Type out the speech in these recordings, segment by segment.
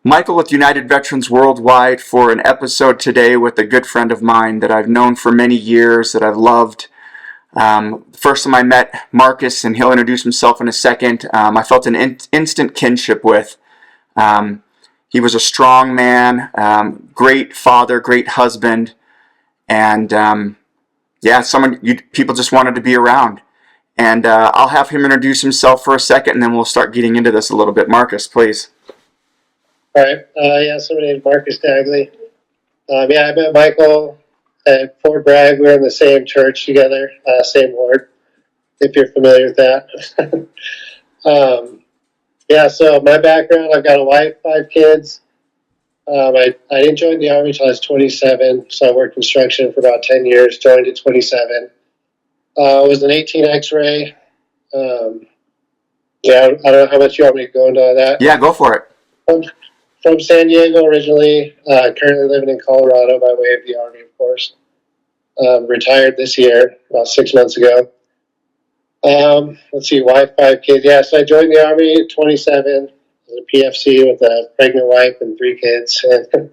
Michael with United Veterans Worldwide for an episode today with a good friend of mine that I've known for many years, that I've loved. First time I met Marcus, and he'll introduce himself in a second, I felt an instant kinship with. He was a strong man, great father, great husband, and someone people just wanted to be around. And I'll have him introduce himself for a second, and then we'll start getting into this a little bit. Marcus, please. All right. So my name is Marcus Dagley. I met Michael at Fort Bragg. We were in the same church together, same ward, if you're familiar with that. So my background, I've got a wife, 5 kids. I didn't join the Army until I was 27, so I worked construction for about 10 years, joined at 27. I was an 18 X-ray. I don't know how much you want me to go into that. Yeah, go for it. From San Diego originally, currently living in Colorado by way of the Army, of course. Retired this year, about 6 months ago. Wife, 5 kids. Yeah, so I joined the Army at 27 as a PFC with a pregnant wife and 3 kids. And,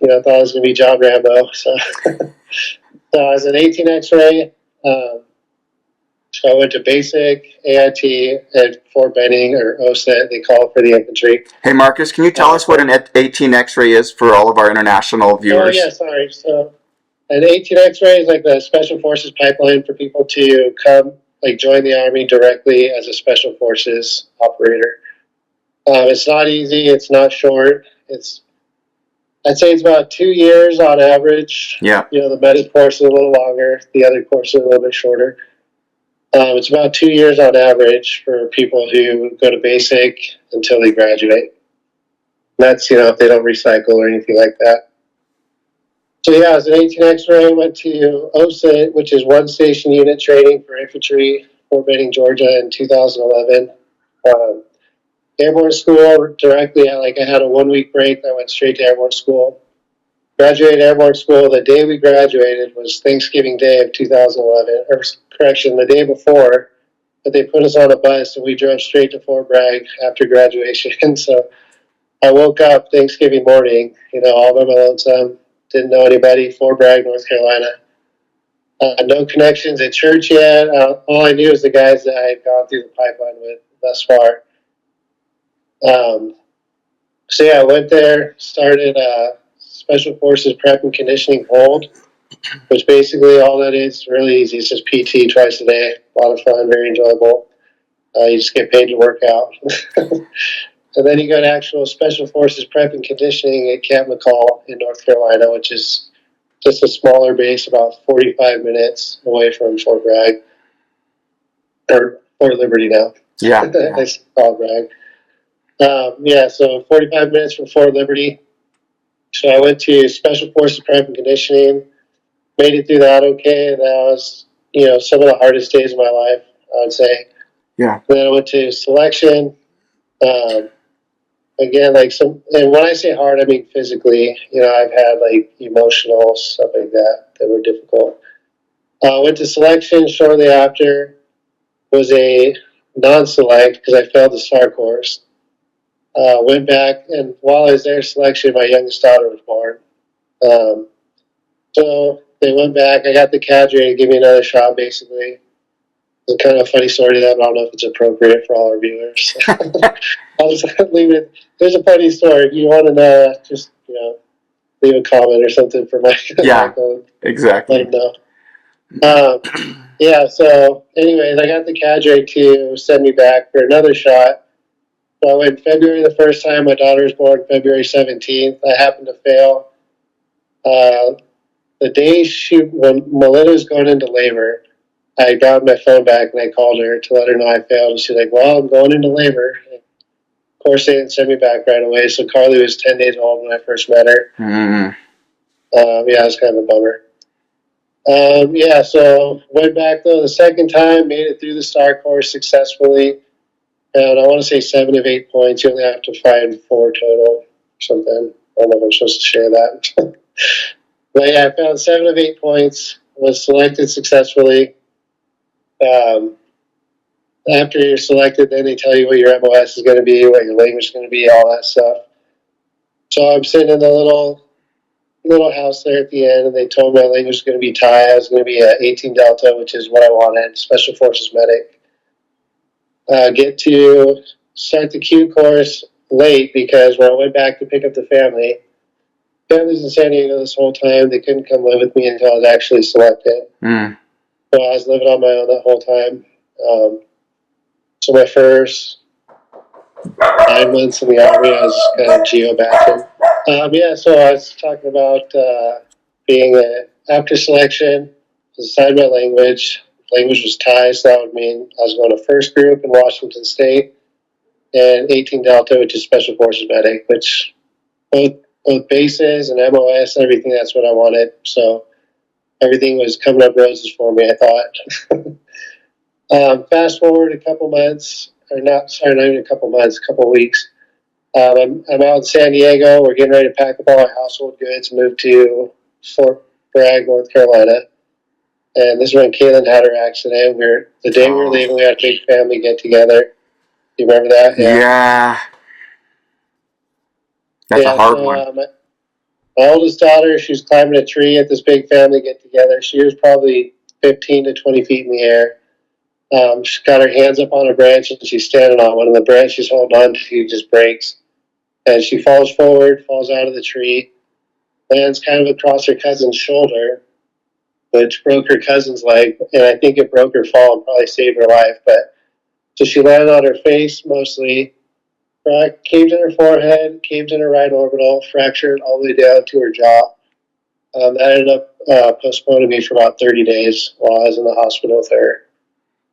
I thought I was going to be John Rambo. So, so I was an 18 X-ray. So I went to basic AIT at Fort Benning, or OSET, they call it for the infantry. Hey, Marcus, can you tell us what an 18 X-ray is for all of our international viewers? Oh, yeah, sorry. So an 18 X-ray is like the Special Forces pipeline for people to come, join the Army directly as a Special Forces operator. It's not easy. It's not short. I'd say it's about 2 years on average. Yeah. The medic course is a little longer. The other course is a little bit shorter. It's about 2 years on average for people who go to basic until they graduate. That's, if they don't recycle or anything like that. So, I was an 18 X-ray, went to OSIT, which is one station unit training for infantry, Fort Benning, Georgia, in 2011. Airborne school directly, I had a 1 week break. I went straight to airborne school. Graduated airborne school. The day we graduated was Thanksgiving Day of 2011, or correction, the day before, but they put us on a bus and we drove straight to Fort Bragg after graduation. So I woke up Thanksgiving morning, all by my lonesome, didn't know anybody, Fort Bragg, North Carolina. No connections at church yet. All I knew was the guys that I had gone through the pipeline with thus far. I went there, started Special Forces Prep and Conditioning Hold, which basically all that is really easy. It's just PT twice a day. A lot of fun, very enjoyable. You just get paid to work out. And then you go to actual Special Forces Prep and Conditioning at Camp McCall in North Carolina, which is just a smaller base, about 45 minutes away from Fort Bragg. Or Fort Liberty now. Yeah. I call it Bragg. So 45 minutes from Fort Liberty. So I went to Special Forces Prep and Conditioning, made it through that okay. That was, some of the hardest days of my life, I would say. Yeah. Then I went to selection. And when I say hard, I mean physically. I've had emotional stuff like that were difficult. Went to selection shortly after, was a non-select because I failed the STAR course. Went back, and while I was there selection, my youngest daughter was born. So they went back. I got the cadre to give me another shot, basically. It's kind of a funny story to that, but I don't know if it's appropriate for all our viewers. I'll just leave it. There's a funny story. If you want to know, just, leave a comment or something for Mike. Yeah, exactly. Let him know. So anyways, I got the cadre to send me back for another shot. So I went February the first time. My daughter was born February 17th. I happened to fail. The day when Melinda was going into labor, I got my phone back and I called her to let her know I failed. And she's like, well, I'm going into labor. And of course, they didn't send me back right away. So Carly was 10 days old when I first met her. Mm-hmm. It was kind of a bummer. So went back though the second time, made it through the STAR course successfully. And I want to say 7 of 8 points. You only have to find 4 total or something. I don't know if I'm supposed to share that. But I found 7 of 8 points, was selected successfully. After you're selected, then they tell you what your MOS is going to be, what your language is going to be, all that stuff. So I'm sitting in the little house there at the end, and they told me my language was going to be Thai. I was going to be a 18 Delta, which is what I wanted, Special Forces medic. Get to start the Q course late because when I went back to pick up the family's in San Diego this whole time. They couldn't come live with me until I was actually selected. Mm. So I was living on my own that whole time. So my first 9 months in the Army, I was kind of geo-bashing. So I was talking about after selection, I assigned my language. Language was Thai, so that would mean I was going to first group in Washington State and 18 Delta, which is Special Forces medic, which both bases and MOS, everything, that's what I wanted. So everything was coming up roses for me, I thought. Fast forward a couple months, not even a couple months, a couple weeks. I'm out in San Diego. We're getting ready to pack up all our household goods and move to Fort Bragg, North Carolina. And this is when Kaylin had her accident. The day we were leaving, we had a big family get together. Do you remember that? Yeah. That's a hard one. My oldest daughter, she was climbing a tree at this big family get together. She was probably 15 to 20 feet in the air. She's got her hands up on a branch and she's standing on one of the branches she's holding on to, just breaks. And she falls forward, falls out of the tree, lands kind of across her cousin's shoulder, which broke her cousin's leg. And I think it broke her fall and probably saved her life. So she landed on her face mostly, caved in her forehead, caved in her right orbital, fractured all the way down to her jaw. That ended up postponing me for about 30 days while I was in the hospital with her.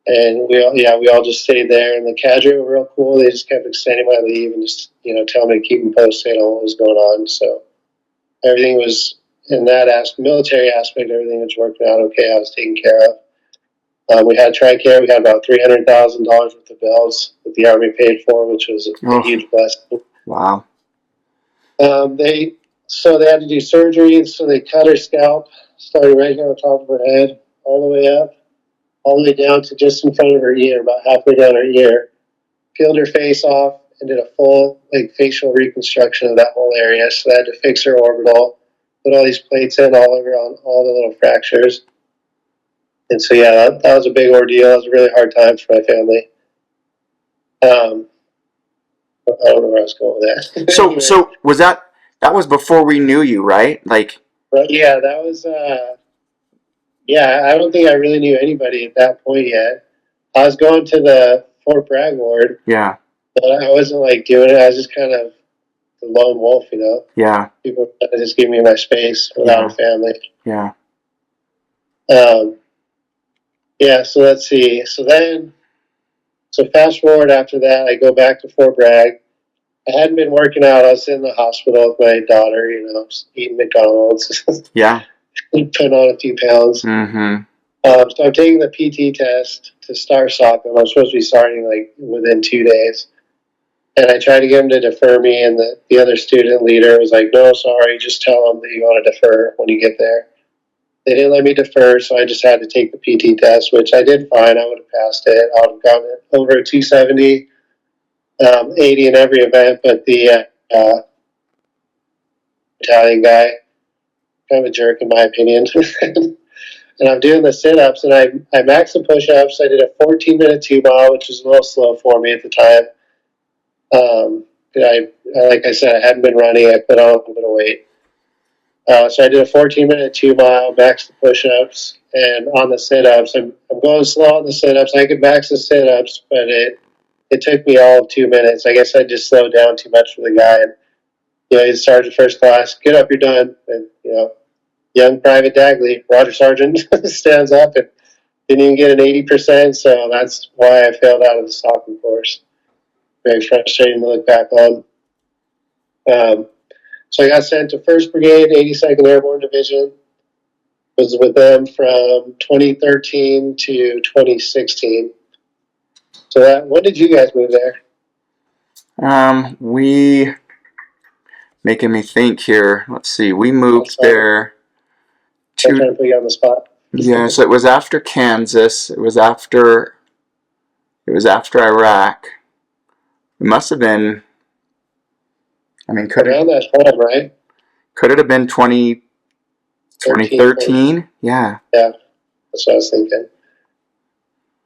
And we all just stayed there. And the cadre were real cool. They just kept extending my leave and just, telling me to keep them posted on what was going on. So everything was, in that military aspect, everything was working out okay. I was taken care of. We had TRICARE. We had about $300,000 worth of bills that the Army paid for, which was a huge blessing. Wow. They had to do surgery. So they cut her scalp, starting right here on top of her head, all the way up, all the way down to just in front of her ear, about halfway down her ear. Peeled her face off and did a full facial reconstruction of that whole area. So they had to fix her orbital, put all these plates in all over on all the little fractures. And so, that was a big ordeal. It was a really hard time for my family. I don't know where I was going with that. So was that was before we knew you, right? Yeah, that was, I don't think I really knew anybody at that point yet. I was going to the Fort Bragg ward. Yeah. But I wasn't doing it. I was just kind of the lone wolf, Yeah. People just give me my space without a family. Yeah. So let's see. So fast forward after that, I go back to Fort Bragg. I hadn't been working out. I was in the hospital with my daughter, eating McDonald's. Yeah. Putting on a few pounds. Mm-hmm. So I'm taking the PT test to start soccer. I'm supposed to be starting within 2 days. And I tried to get him to defer me, and the other student leader was like, no, sorry, just tell them that you want to defer when you get there. They didn't let me defer, so I just had to take the PT test, which I did fine. I would have passed it. I would have gotten it over a 270, 80 in every event, but the Italian guy, kind of a jerk in my opinion. And I'm doing the sit-ups, and I maxed the push-ups. I did a 14-minute 2-mile, which was a little slow for me at the time. Like I said, I hadn't been running. I put on a little bit of weight. So I did a 14-minute 2-mile, maxed the push-ups, and on the sit-ups, I'm going slow on the sit-ups. I could max the sit-ups, but it took me all of 2 minutes. I guess I just slowed down too much for the guy. And he's Sergeant First Class. Get up, you're done. And young Private Dagley, Roger Sergeant, stands up and didn't even get an 80%. So that's why I failed out of the stalking course. Very frustrating to look back on. So I got sent to 1st Brigade, 82nd Airborne Division. Was with them from 2013 to 2016. So when did you guys move there? We making me think here. Let's see. We moved there. I'm trying to put you on the spot. Yes, it was after Kansas. It was after Iraq. It must have been I mean, around that time, right? could it have been 2013? Yeah. Yeah, that's what I was thinking.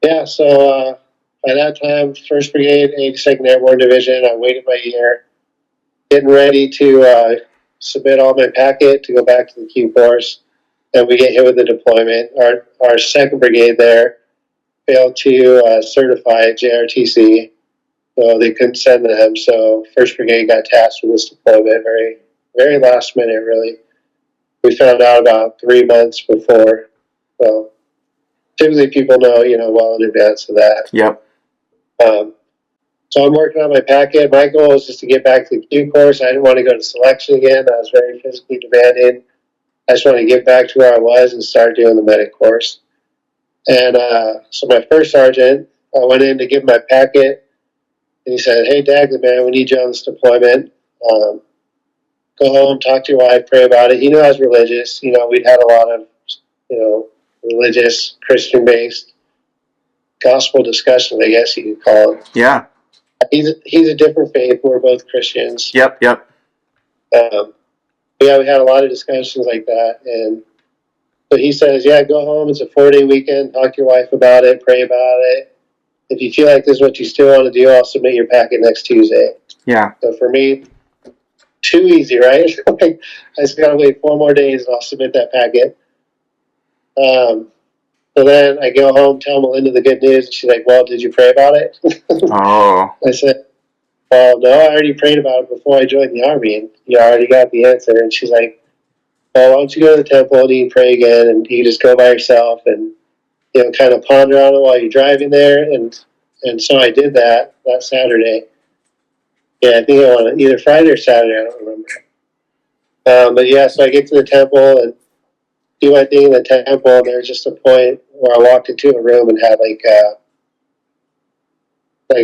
Yeah, so by that time, 1st Brigade, 82nd Airborne Division, I waited my year, getting ready to submit all my packet to go back to the Q course, and we get hit with the deployment. Our 2nd Brigade there failed to certify JRTC, so they couldn't send them. So 1st Brigade got tasked with this deployment very, very last minute, really. We found out about 3 months before. So typically people know, well in advance of that. Yep. So I'm working on my packet. My goal is just to get back to the Q course. I didn't want to go to selection again. I was very physically demanding. I just wanted to get back to where I was and start doing the medic course. And so my first sergeant, I went in to give him my packet, and he said, "Hey, Dagley, man, we need you on this deployment. Go home, talk to your wife, pray about it." He knew I was religious. We'd had a lot of, religious, Christian-based gospel discussions, I guess you could call it. Yeah. He's a different faith. We're both Christians. Yep. Yeah, we had a lot of discussions like that. And but he says, "Yeah, go home. It's a 4-day weekend. Talk to your wife about it. Pray about it. If you feel like this is what you still want to do, I'll submit your packet next Tuesday." Yeah. So for me, too easy, right? Like, I just got to wait 4 more days and I'll submit that packet. So then I go home, tell Melinda the good news, and she's like, "Well, did you pray about it?" Oh. I said, "Well, no, I already prayed about it before I joined the Army, and you already got the answer." And she's like, "Well, why don't you go to the temple and you can pray again, and you just go by yourself and kind of ponder on it while you're driving there." And so I did that Saturday. Yeah, I think it was either Friday or Saturday. I don't remember. But yeah, so I get to the temple and do my thing in the temple, and there's just a point where I walked into a room and had like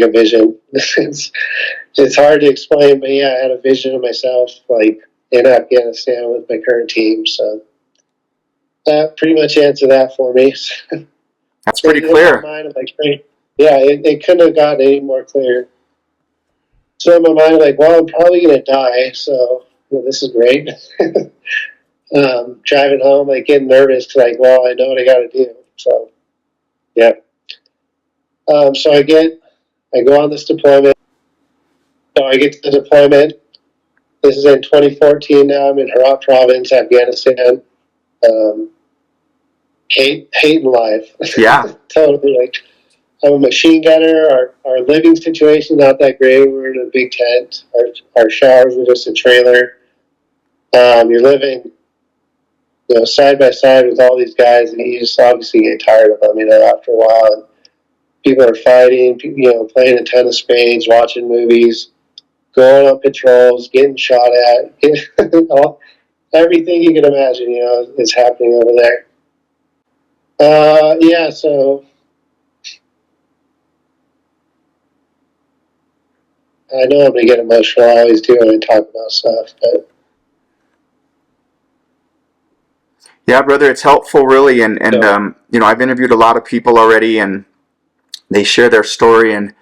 a vision. It's hard to explain, but yeah, I had a vision of myself like in Afghanistan with my current team. So that pretty much answered that for me. That's pretty clear. Yeah, it couldn't have gotten any more clear. So in my mind, like, well, I'm probably gonna die, so this is great. Driving home, like getting nervous, like, well, I know what I got to do. So yeah. So I go on this deployment. So I get to the deployment. This is in 2014 now. I'm in Herat province, Afghanistan. Hating life. Yeah. Totally. Like, I'm a machine gunner. Our living situation not that great. We're in a big tent. Our showers are just a trailer. You're living, side by side with all these guys, and you just obviously get tired of them, after a while. And people are fighting, playing a ton of spades, watching movies, going on patrols, getting shot at. Everything you can imagine, is happening over there. Yeah, so I know I'm going to get emotional. I always do when I talk about stuff, but Yeah, brother, it's helpful, really. And I've interviewed a lot of people already, and they share their story, and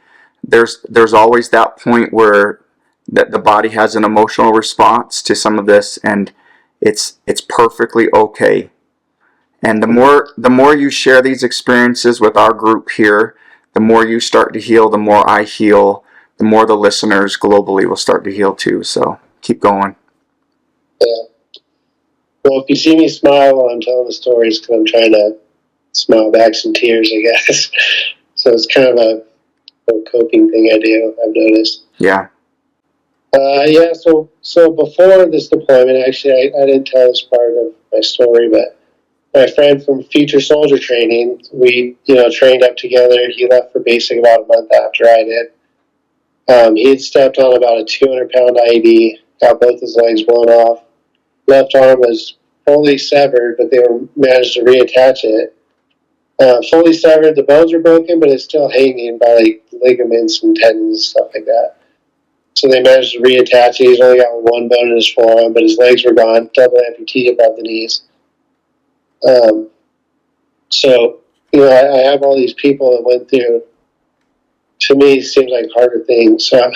there's always that point where the body has an emotional response to some of this, and it's perfectly okay. And the more you share these experiences with our group here, the more you start to heal, the more I heal, the more the listeners globally will start to heal too. So keep going. yeah. Well, if you see me smile while I'm telling the stories, because I'm trying to smile back some tears, I guess. So it's kind of a coping thing I do, I've noticed. Yeah. Yeah, so before this deployment, actually, I didn't tell this part of my story, but my friend from Future Soldier Training, we, trained up together. He left for basic about a month after I did. He had stepped on about a 200-pound IED, got both his legs blown off. Left arm was fully severed, but they managed to reattach it. Fully severed, the bones were broken, but it's still hanging by like ligaments and tendons and stuff like that. So they managed to reattach it. He's only got one bone in his forearm, but his legs were gone, double amputee above the knees. So, I have all these people that went through, to me, seems like harder things. So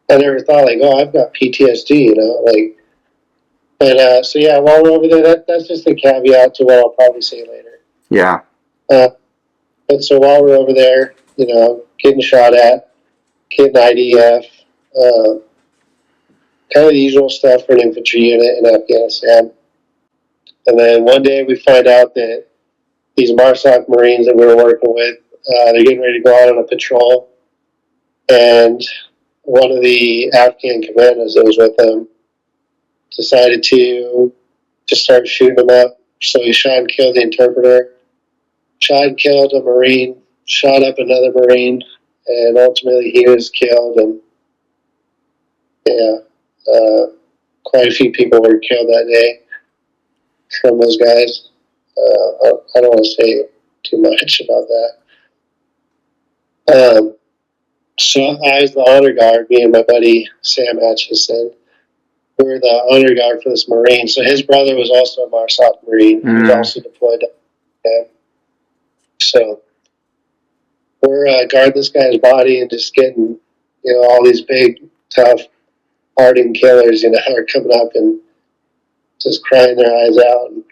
I never thought like, oh, I've got PTSD, you know, like. And so yeah, while we're over there, that's just a caveat to what I'll probably say later. Yeah. But so while we're over there, you know, getting shot at, getting IDF, kind of the usual stuff for an infantry unit in Afghanistan. And then one day we find out that these MARSOC Marines that we were working with, they're getting ready to go out on a patrol. And one of the Afghan commandos that was with them decided to just start shooting them up. So he shot and killed the interpreter, shot and killed a Marine, shot up another Marine, and ultimately he was killed. And yeah, quite a few people were killed that day from those guys. I don't want to say too much about that. So I was the honor guard, me and my buddy Sam Atchison. We were the honor guard for this Marine. So his brother was also a MARSOC Marine. He was also deployed to Afghanistan. So we're guarding this guy's body and just getting, you know, all these big, tough, hardened killers, you know, are coming up and just crying their eyes out. And,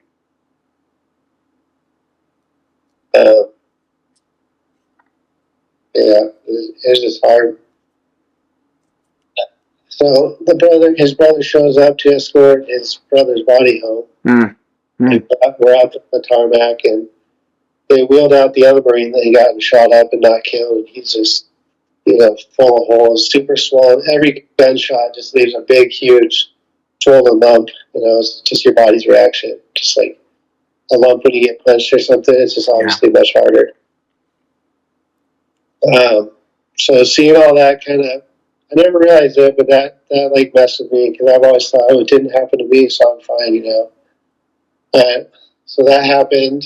yeah, it was just hard. So his brother shows up to escort his brother's body home. And we're out on the tarmac, and they wheeled out the other Marine that he got shot up and not killed. And he's just, you know, full of holes, super swollen. Every gunshot just leaves a big, huge, swollen lump. You know, it's just your body's reaction. Just like a lump when you get punched or something. It's just obviously much harder. So seeing all that kind of, I never realized it, but that like messed with me because I've always thought, oh, it didn't happen to me, so I'm fine, you know. So that happened.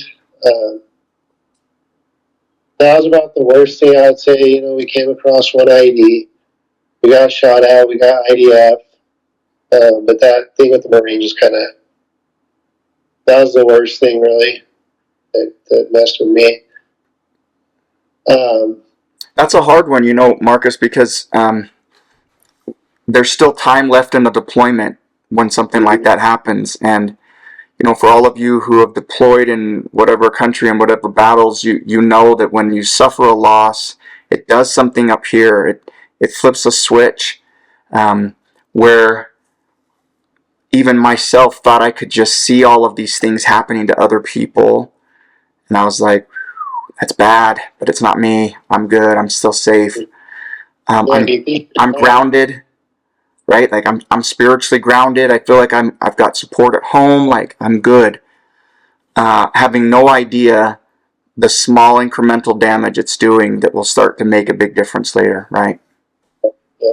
That was about the worst thing I'd say. You know, we came across one ID. We got shot at. We got IDF. But that thing with the Marine just kind of, that was the worst thing, really, that messed with me. That's a hard one, you know, Marcus, because there's still time left in the deployment when something like that happens. And, you know, for all of you who have deployed in whatever country and whatever battles, you know that when you suffer a loss, it does something up here. It flips a switch where even myself thought I could just see all of these things happening to other people. And I was like, that's bad, but it's not me. I'm good. I'm still safe. I'm grounded, right? Like I'm spiritually grounded. I feel like I've got support at home. Like I'm good. Having no idea the small incremental damage it's doing that will start to make a big difference later, right? Yeah,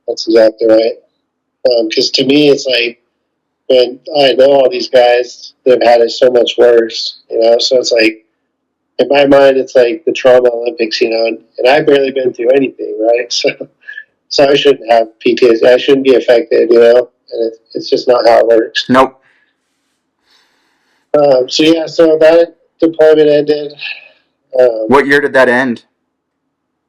that's exactly right. Because to me, it's like, when I know all these guys that have had it so much worse, you know, so it's like, in my mind, it's like the trauma Olympics, you know, and I've barely been through anything, right? So I shouldn't have PTSD. I shouldn't be affected, you know, and it's just not how it works. Nope. So yeah, so that deployment ended. What year did that end?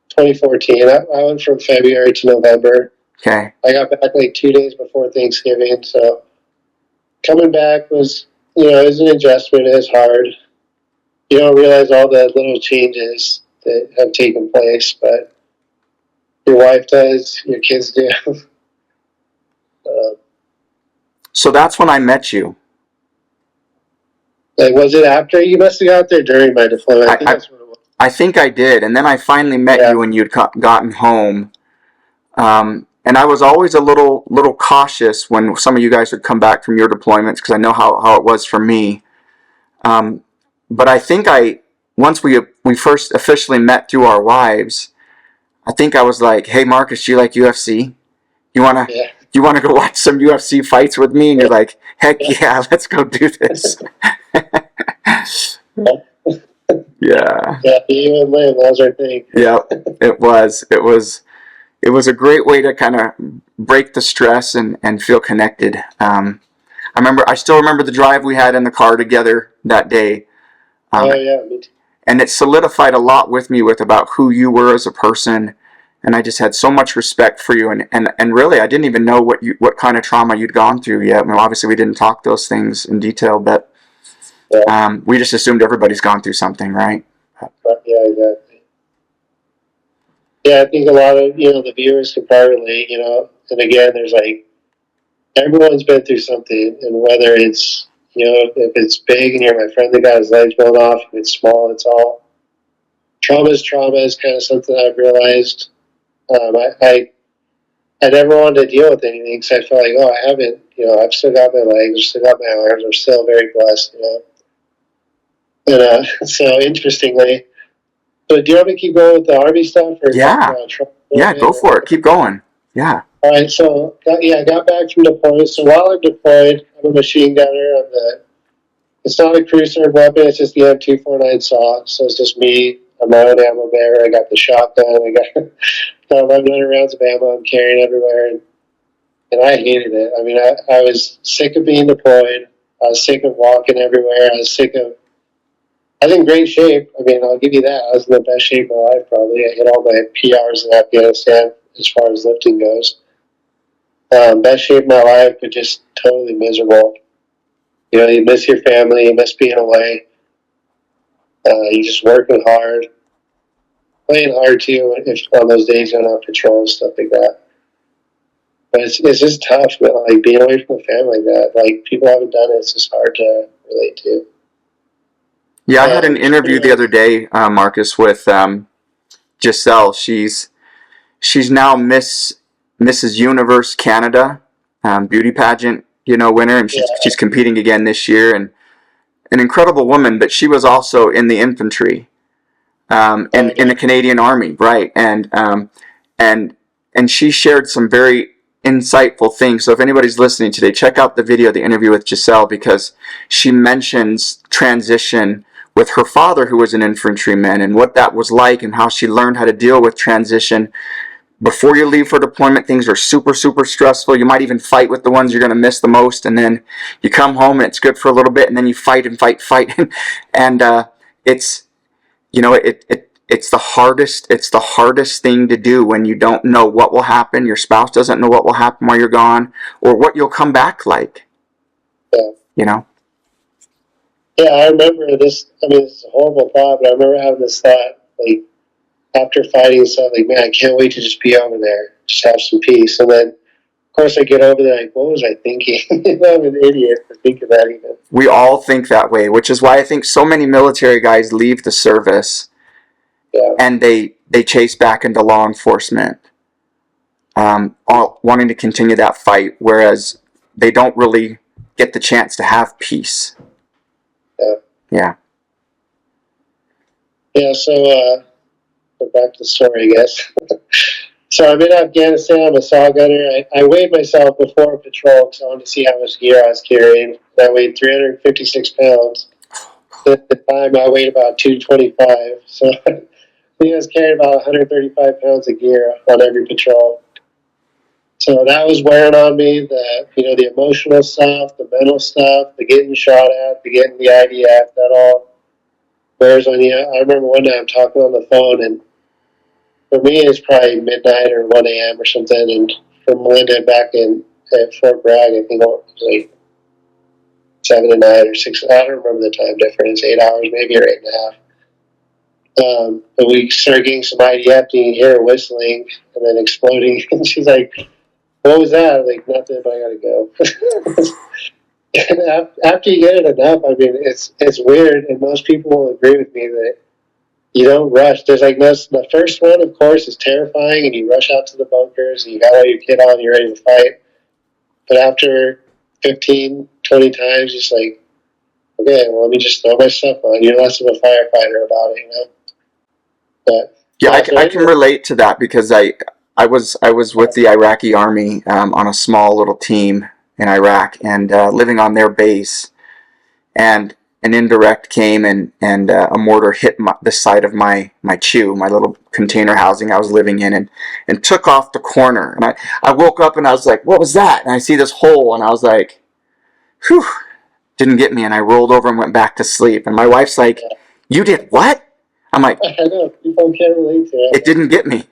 2014. I went from February to November. Okay. I got back like 2 days before Thanksgiving, so coming back was, you know, it was an adjustment. It was hard. You don't realize all the little changes that have taken place, but your wife does, your kids do. So that's when I met you. Like, was it after? You must have got there during my deployment. I think that's what it was. I think I did, and then I finally met you when you'd gotten home. And I was always a little cautious when some of you guys would come back from your deployments because I know how it was for me. But I think once we first officially met through our wives, I think I was like, "Hey, Marcus, do you like UFC? You wanna go watch some UFC fights with me?" And you're like, "Heck yeah, let's go do this." Yeah. Yeah, you and Lynn, that was our thing. Yeah, it was. It was a great way to kind of break the stress and feel connected. I still remember the drive we had in the car together that day. Oh yeah, me too. And it solidified a lot with me about who you were as a person, And I just had so much respect for you, and really, I didn't even know what kind of trauma you'd gone through yet. I mean, obviously, we didn't talk those things in detail, but we just assumed everybody's gone through something, right? Yeah, exactly. Yeah, I think a lot of the viewers can probably relate. And again, there's like everyone's been through something, and whether it's if it's big and you're my friend that got his legs blown off, if it's small, it's all trauma is trauma is kind of something I've realized. I never wanted to deal with anything because I felt like, oh, I haven't, I've still got my legs, I've still got my arms, I'm still very blessed, And so interestingly, but do you want me to keep going with the Army stuff or talk about trauma? Yeah, go for it. Keep going. Yeah. All right, so I got back from deployment. So while I'm deployed, I'm a machine gunner. It's not a crew serve weapon. It's just the M249 saw. So it's just me. I'm my own ammo bearer. I got the shotgun. I got 1,100 rounds of ammo I'm carrying everywhere, and I hated it. I mean, I was sick of being deployed. I was sick of walking everywhere. I was sick of. I was in great shape. I mean, I'll give you that. I was in the best shape of my life, probably. I hit all my PRs in Afghanistan as far as lifting goes. Best shape of my life, but just totally miserable. You miss your family, you miss being away. You just working hard, playing hard too. If on those days you're on patrol and stuff like that. But it's just tough, man. Like being away from the family, that like people haven't done it. It's just hard to relate to. Yeah, I had an interview the other day, Marcus, with Giselle. She's now Mrs. Universe Canada beauty pageant, winner, and she's competing again this year, and an incredible woman. But she was also in the infantry, in the Canadian Army, right? And she shared some very insightful things. So if anybody's listening today, check out the video, the interview with Giselle, because she mentions transition with her father, who was an infantryman, and what that was like, and how she learned how to deal with transition. Before you leave for deployment, things are super, super stressful. You might even fight with the ones you're going to miss the most, and then you come home and it's good for a little bit, and then you fight and fight, and it's it's the hardest thing to do when you don't know what will happen. Your spouse doesn't know what will happen while you're gone, or what you'll come back like. Yeah. Yeah, I remember this. I mean, it's a horrible thought, but I remember having this thought, like, after fighting stuff, like, man, I can't wait to just be over there, just have some peace. And then, of course, I get over there, like, what was I thinking? I'm an idiot for thinking that even. We all think that way, which is why I think so many military guys leave the service, and they chase back into law enforcement, all wanting to continue that fight, whereas they don't really get the chance to have peace. Yeah. Yeah, so go back to the story, I guess. So I'm in Afghanistan. I'm a saw gunner. I weighed myself before patrol because I wanted to see how much gear I was carrying. I weighed 356 pounds. At the time, I weighed about 225. So I think I was carrying about 135 pounds of gear on every patrol. So that was wearing on me, the emotional stuff, the mental stuff, the getting shot at, the getting the IDF, that all wears on you. I remember one day I'm talking on the phone, and for me it's probably midnight or 1 a.m. or something, and for Melinda back at Fort Bragg, I think it was like 7 to 9 or 6. I don't remember the time difference, 8 hours maybe, or 8.5. But we started getting some IDF, and you hear her whistling and then exploding, and she's like, what was that? I'm like, nothing, but I gotta go. And after you get it enough, I mean, it's weird, and most people will agree with me that you don't rush. There's like the first one, of course, is terrifying, and you rush out to the bunkers, and you got all your kit on, you're ready to fight. But after 15, 20 times, it's like, okay, well, let me just throw my stuff on. You're less of a firefighter about it, But yeah, I can relate to that, because I was with the Iraqi army on a small little team in Iraq, and living on their base, and an indirect came, and a mortar hit the side of my chew, my little container housing I was living in, and took off the corner. And I woke up and I was like, what was that? And I see this hole, and I was like, whew, didn't get me. And I rolled over and went back to sleep. And my wife's like, you did what? I'm like, I know, people can't relate to it. It didn't get me.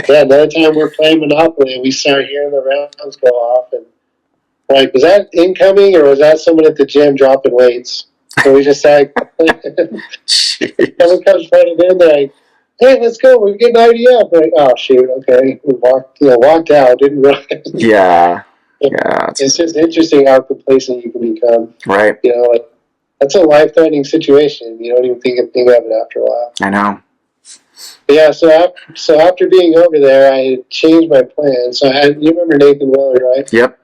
Yeah, another time we're playing Monopoly and we start hearing the rounds go off, and like, was that incoming or was that someone at the gym dropping weights? And we just like, someone comes running in, they're like, "Hey, let's go! We're getting IDF." We're like, "Oh shoot, okay." We walked out, didn't run. Yeah. Yeah. It's just interesting how complacent you can become. Right. You know, like that's a life-threatening situation. You don't even think of it after a while. I know. But yeah, so after being over there, I had changed my plan. So you remember Nathan Willard, right? Yep.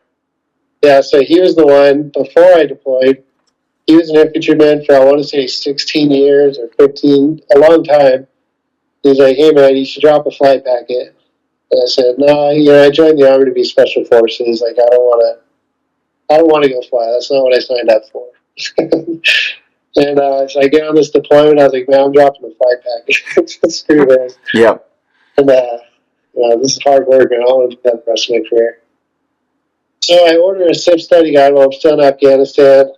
Yeah, so he was the one before I deployed. He was an infantryman for, I want to say, 16 years or 15, a long time. He's like, "Hey man, you should drop a flight packet." And I said, "No, I joined the Army to be Special Forces. Like, I don't want to go fly. That's not what I signed up for." And so I get on this deployment. I was like, "Man, I'm dropping the flight packet. Screw this." Yep. And this is hard work, and I want to do that the rest of my career. So I ordered a SIP study guide while I'm still in Afghanistan.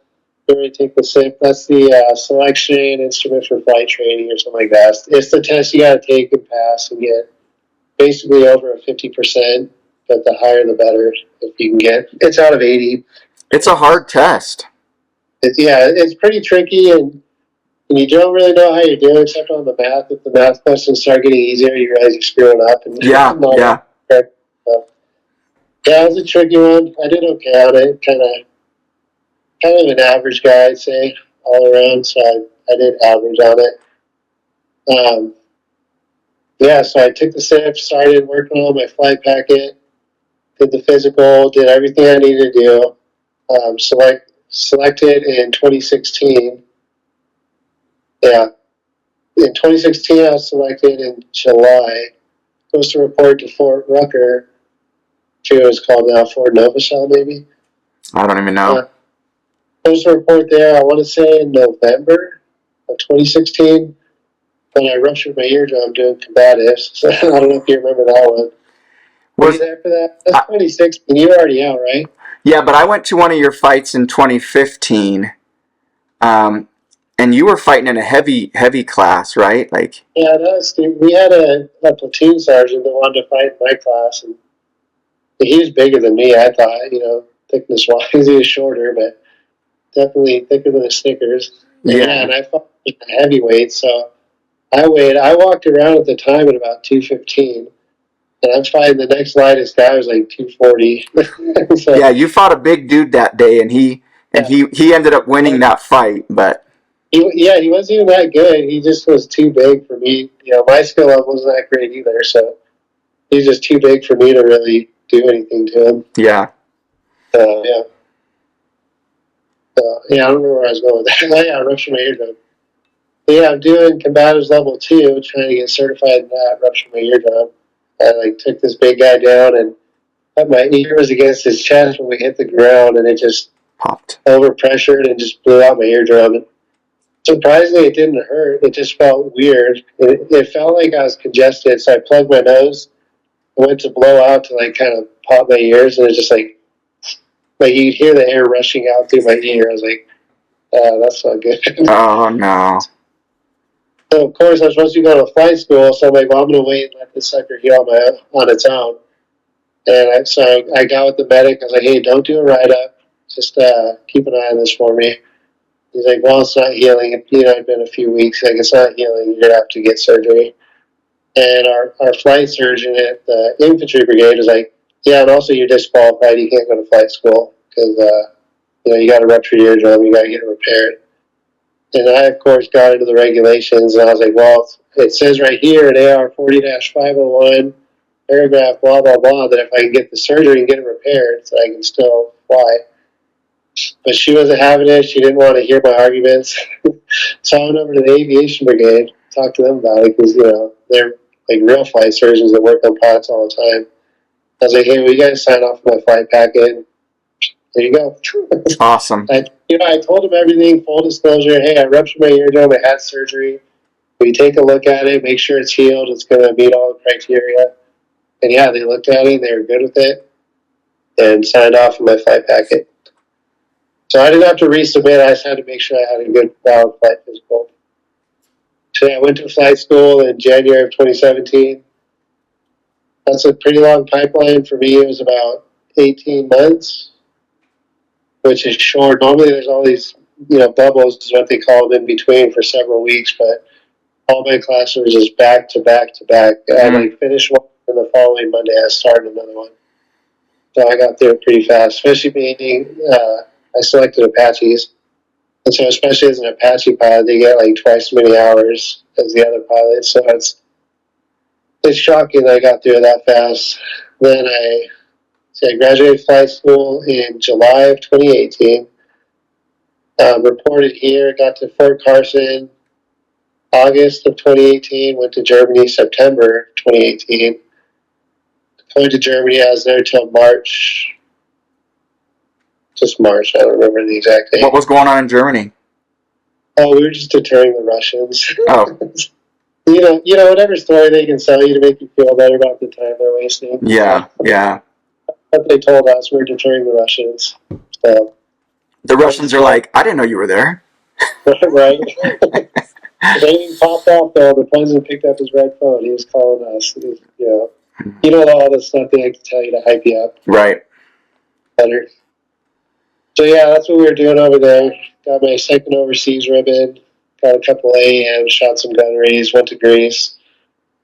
Going to take the SIP. That's the Selection Instrument for Flight Training or something like that. It's the test you got to take and pass and get basically over a 50%, but the higher the better if you can get. It's out of 80. It's a hard test. It's pretty tricky, and you don't really know how you're doing except on the math. If the math questions start getting easier, you realize you're screwing up. And Yeah. Yeah, it was a tricky one. I did okay on it. Kind of an average guy, I'd say, all around. So I did average on it. So I took the SIP, started working on my flight packet, did the physical, did everything I needed to do. Selected in 2016. Yeah. In 2016, I was selected in July. Supposed to report to Fort Rucker. I forget what it's called now, Fort Novashell, maybe. I don't even know. Supposed to report there, I want to say in November of 2016. When I ruptured my eardrum doing combatives. So I don't know if you remember that one. Were you there for that? That's 2016. You were already out, right? Yeah, but I went to one of your fights in 2015. And you were fighting in a heavy class, right? Like. Yeah, we had a platoon sergeant that wanted to fight in my class, and he was bigger than me. I thought, thickness wise, he was shorter, but definitely thicker than a Snickers. Yeah, and I fought with a heavyweight, so I walked around at the time at about 215, and I'm fighting the next lightest guy was like 240. So, yeah, you fought a big dude that day, and he ended up winning that fight, but. He wasn't even that good. He just was too big for me. My skill level wasn't that great either, so he's just too big for me to really do anything to him. Yeah. I don't remember where I was going with that. I ruptured my eardrum. I'm doing combatives level 2, trying to get certified in that, ruptured my eardrum. I took this big guy down and my ear was against his chest when we hit the ground, and it just popped, overpressured, and just blew out my eardrum. Surprisingly, it didn't hurt. It just felt weird. It felt like I was congested, so I plugged my nose. I went to blow out to kind of pop my ears, and it's just like you'd hear the air rushing out through my ear. I was like, that's not good. Oh, no. So, of course, I'm supposed to go to flight school, so I'm like, well, I'm going to wait and let this sucker heal on its own. And so I got with the medic. I was like, hey, don't do a write-up. Just keep an eye on this for me. He's like, well, it's not healing. It'd been a few weeks. Like, it's not healing. You're going to have to get surgery. And our flight surgeon at the infantry brigade was like, yeah, and also you're disqualified. You can't go to flight school because, you got to rupture your eardrum. You got to get it repaired. And I, of course, got into the regulations, and I was like, well, it says right here in AR 40-501, paragraph blah, blah, blah, that if I can get the surgery and get it repaired, so I can still fly. But she wasn't having it. She didn't want to hear my arguments. So I went over to the aviation brigade, talked to them about it, because, they're like real flight surgeons that work on pilots all the time. I was like, hey, will you guys sign off on my flight packet? There you go. Awesome. I told him everything, full disclosure. Hey, I ruptured my eardrum. I had surgery. We take a look at it, make sure it's healed. It's going to meet all the criteria. And yeah, they looked at it. They were good with it and signed off on my flight packet. So I didn't have to resubmit. I just had to make sure I had a good, valid flight physical. So I went to flight school in January of 2017. That's a pretty long pipeline. For me, it was about 18 months, which is short. Normally, there's all these, bubbles is what they call them in between for several weeks, but all my classrooms is back to back to back. I finished one, and the following Monday I started another one. So I got through it pretty fast, especially being I selected Apaches. And so especially as an Apache pilot, they get like twice as many hours as the other pilots. So it's shocking that I got through it that fast. Then I graduated flight school in July of 2018. Reported here, got to Fort Carson August of 2018, went to Germany September 2018. Deployed to Germany, I was there till March. Just March, I don't remember the exact date. What was going on in Germany? Oh, we were just deterring the Russians. Oh. Whatever story they can sell you to make you feel better about the time they're wasting. Yeah, yeah. What they told us, we're deterring the Russians. So the Russians are like, I didn't know you were there. Right. They popped off though. The president picked up his red phone. He was calling us. All the stuff they like to tell you to hype you up. Right. Better. So yeah, that's what we were doing over there. Got my second overseas ribbon. Got a couple AAMs, shot some gunneries, went to Greece.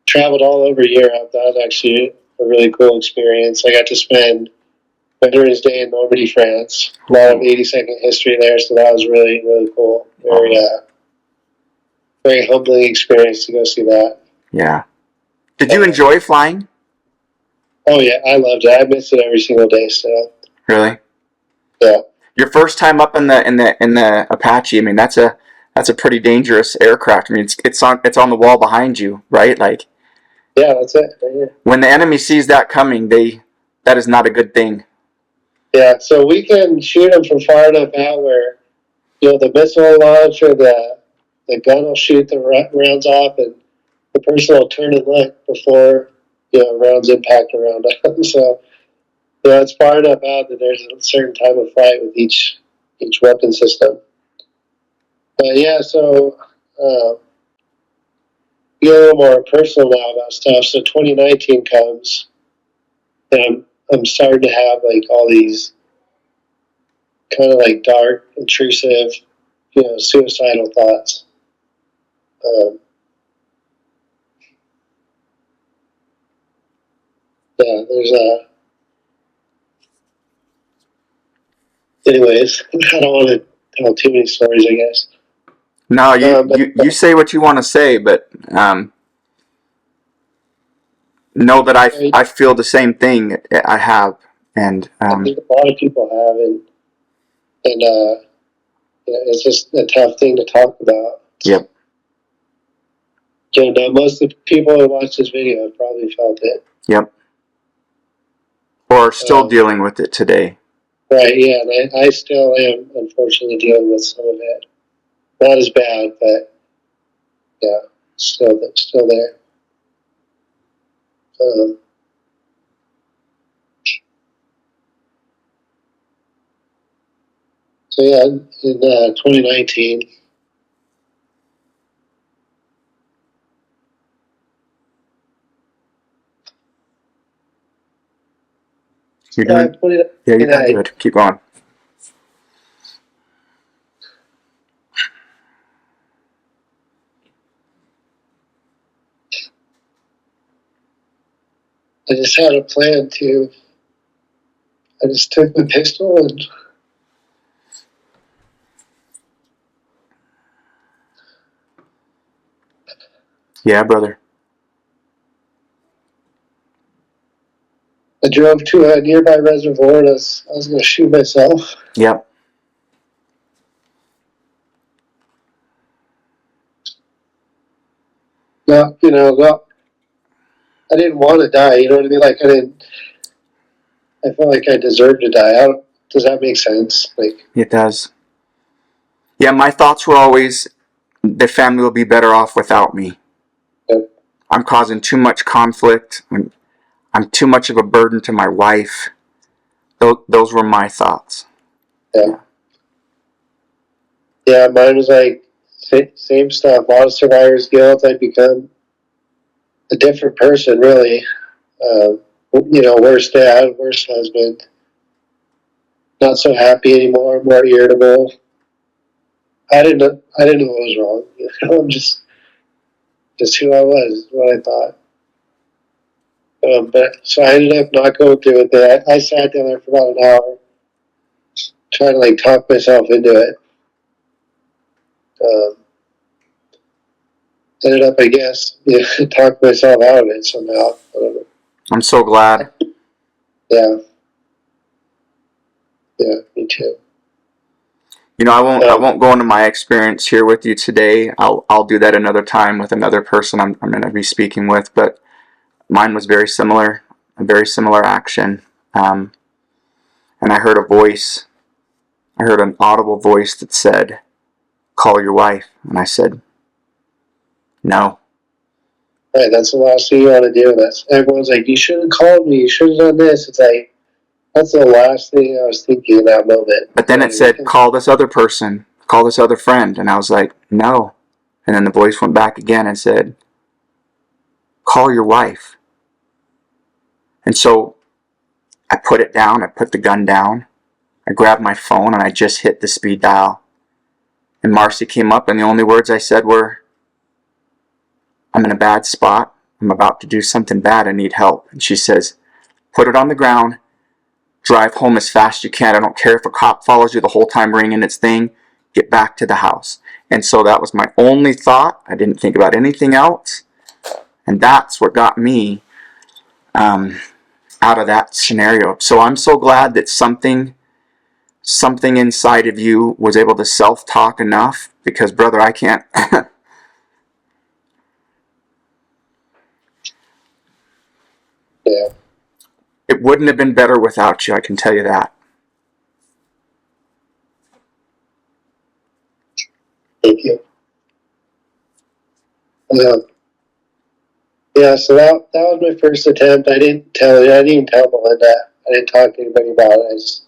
Traveled all over Europe. That was actually a really cool experience. I got to spend Veterans Day in Normandy, France. A lot of 82nd history there, so that was really, really cool. Very humbling experience to go see that. Yeah. Did you enjoy flying? Oh yeah, I loved it. I miss it every single day still. Really? Yeah. Your first time up in the Apache, I mean that's a pretty dangerous aircraft. I mean it's on the wall behind you, right? Like yeah, that's it. Right here. When the enemy sees that coming, that is not a good thing. Yeah, so we can shoot them from far enough out where the missile will launch or the gun will shoot the rounds off, and the person will turn and look before rounds impact around them. So it's far enough out that there's a certain time of flight with each weapon system. But yeah, so get a little more personal now about stuff. So 2019 comes, and I'm starting to have like all these kind of like dark, intrusive, suicidal thoughts. There's anyways, I don't want to tell too many stories, I guess. No, you say what you want to say, but know that I feel the same thing. I have, and I think a lot of people have, and it's just a tough thing to talk about. Yep. Now most of the people who watch this video have probably felt it. Yep. Or still dealing with it today. Right, yeah, and I still am, unfortunately, dealing with some of it. Not as bad, but yeah, still there. So yeah, in 2019, You're good. Keep going. I just had a plan I just took my pistol and yeah, brother. I drove to a nearby reservoir and I was going to shoot myself. Yep. I didn't want to die, you know what I mean? Like I felt like I deserved to die. Does that make sense? It does. Yeah, my thoughts were always the family will be better off without me. Yep. I'm causing too much conflict. I'm too much of a burden to my wife. Those were my thoughts. Yeah. Yeah, mine was like same stuff. A lot of survivor's guilt. I'd become a different person, really. Worse dad, worse husband. Not so happy anymore, more irritable. I didn't know what was wrong. I'm just who I was, what I thought. But so I ended up not going through with it. I sat down there for about an hour, trying to talk myself into it. Ended up, I guess, talk myself out of it somehow. I don't know. I'm so glad. Yeah, me too. I won't go into my experience here with you today. I'll do that another time with another person I'm going to be speaking with. But mine was very similar, a very similar action. And I heard a voice. I heard an audible voice that said, "Call your wife." And I said, "No." Right, that's the last thing you want to do. Everyone's like, "You should have called me. You should have done this." It's like, that's the last thing I was thinking in that moment. But then it said, "Call this other person. Call this other friend." And I was like, "No." And then the voice went back again and said, "Call your wife." And so I put it down. I put the gun down. I grabbed my phone and I just hit the speed dial. And Marcy came up, and the only words I said were, "I'm in a bad spot. I'm about to do something bad. I need help." And she says, "Put it on the ground. Drive home as fast as you can. I don't care if a cop follows you the whole time ringing its thing. Get back to the house." And so that was my only thought. I didn't think about anything else. And that's what got me out of that scenario. So I'm so glad that something inside of you was able to self-talk enough, because, brother, I can't. Yeah. It wouldn't have been better without you, I can tell you that. Thank you. So that was my first attempt. I didn't even tell Melinda. I didn't talk to anybody about it. I just